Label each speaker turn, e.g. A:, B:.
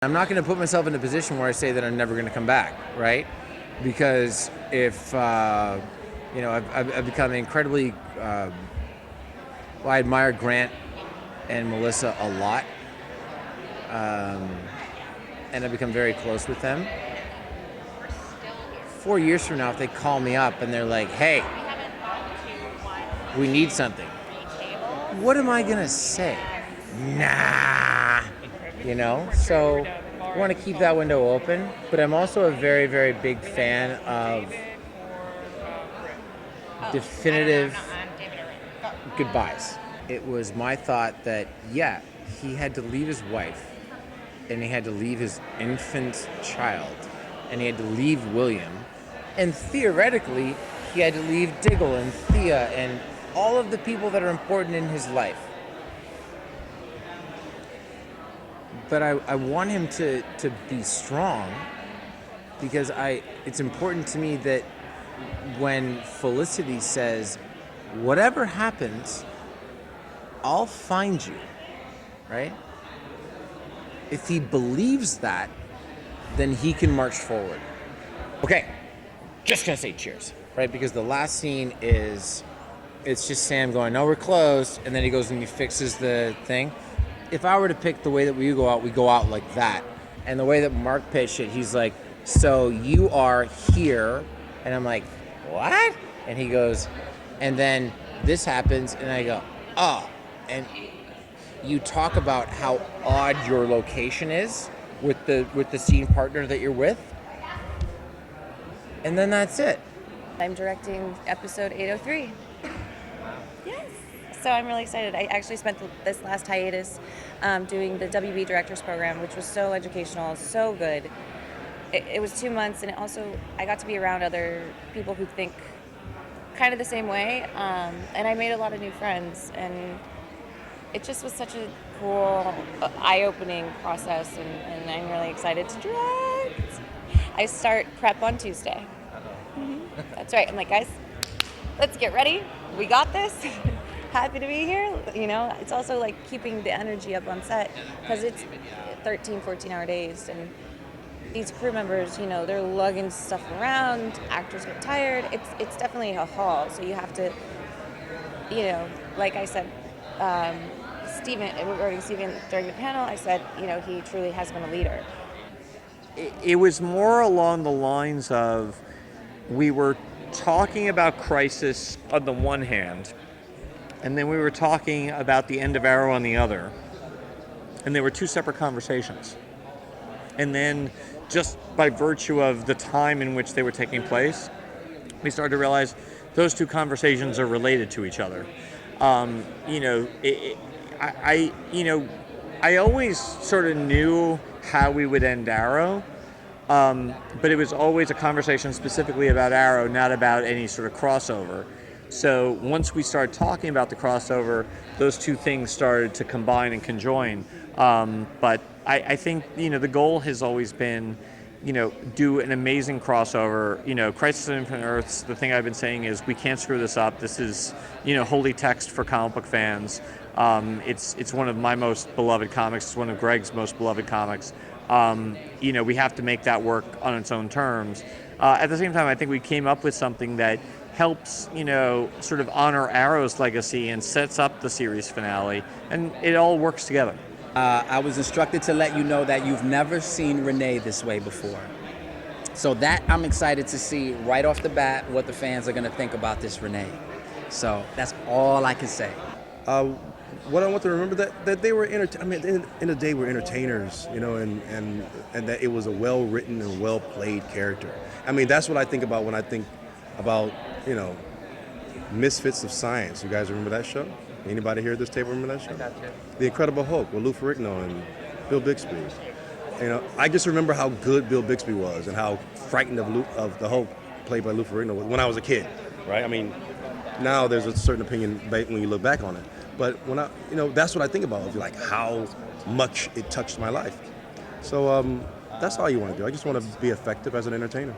A: I'm not going to put myself in a position where I say that I'm never going to come back, right? Because if, I've become incredibly, I admire Grant and Melissa a lot. And I've become very close with them. 4 years from now, if they call me up and they're like, hey, we need something, what am I going to say? Nah. So I want to keep that window open, but I'm also a very, very big fan of definitive goodbyes. It was my thought that, yeah, he had to leave his wife, and he had to leave his infant child, and he had to leave William, and theoretically, he had to leave Diggle and Thea and all of the people that are important in his life. But I want him to be strong, because it's important to me that when Felicity says, whatever happens, I'll find you, right? If he believes that, then he can march forward. Okay, just gonna say cheers, right? Because the last scene it's just Sam going, no, we're closed, and then he goes and he fixes the thing. If I were to pick the way that we go out like that. And the way that Mark pitched it, he's like, so you are here. And I'm like, what? And he goes, and then this happens, and I go, oh. And you talk about how odd your location is with the scene partner that you're with. And then that's it.
B: I'm directing episode 803. Yes. So I'm really excited. I actually spent this last hiatus doing the WB Directors Program, which was so educational, so good. It was 2 months, and I got to be around other people who think kind of the same way, and I made a lot of new friends, and it just was such a cool, eye-opening process, and I'm really excited to direct. I start prep on Tuesday. Mm-hmm. That's right. I'm like, guys, let's get ready. We got this. Happy to be here. It's also like keeping the energy up on set, because it's 13, 14-hour days, and these crew members, they're lugging stuff around. Actors get tired. It's definitely a haul. So you have to, like I said, regarding Steven during the panel, I said, he truly has been a leader.
C: It was more along the lines of, we were talking about Crisis on the one hand, and then we were talking about the end of Arrow on the other. And they were two separate conversations. And then, just by virtue of the time in which they were taking place, we started to realize those two conversations are related to each other. I always sort of knew how we would end Arrow, but it was always a conversation specifically about Arrow, not about any sort of crossover. So once we started talking about the crossover, those two things started to combine and conjoin. But I think, the goal has always been, do an amazing crossover. Crisis on Infinite Earths, the thing I've been saying is, we can't screw this up. This is, holy text for comic book fans. It's one of my most beloved comics. It's one of Greg's most beloved comics. We have to make that work on its own terms. At the same time, I think we came up with something that helps, sort of honor Arrow's legacy and sets up the series finale, and it all works together.
D: I was instructed to let you know that you've never seen Renee this way before. So that I'm excited to see right off the bat what the fans are going to think about this Renee. So that's all I can say.
E: What I want to remember that they were in the day we're entertainers, and that it was a well-written and well-played character. That's what I think about when I think about, Misfits of Science. You guys remember that show? Anybody here at this table remember that show?
A: I got you.
E: The Incredible Hulk with Lou Ferrigno and Bill Bixby. I just remember how good Bill Bixby was and how frightened of the Hulk played by Lou Ferrigno when I was a kid, right? Now there's a certain opinion when you look back on it. But when that's what I think about, like how much it touched my life. So that's all you want to do. I just want to be effective as an entertainer.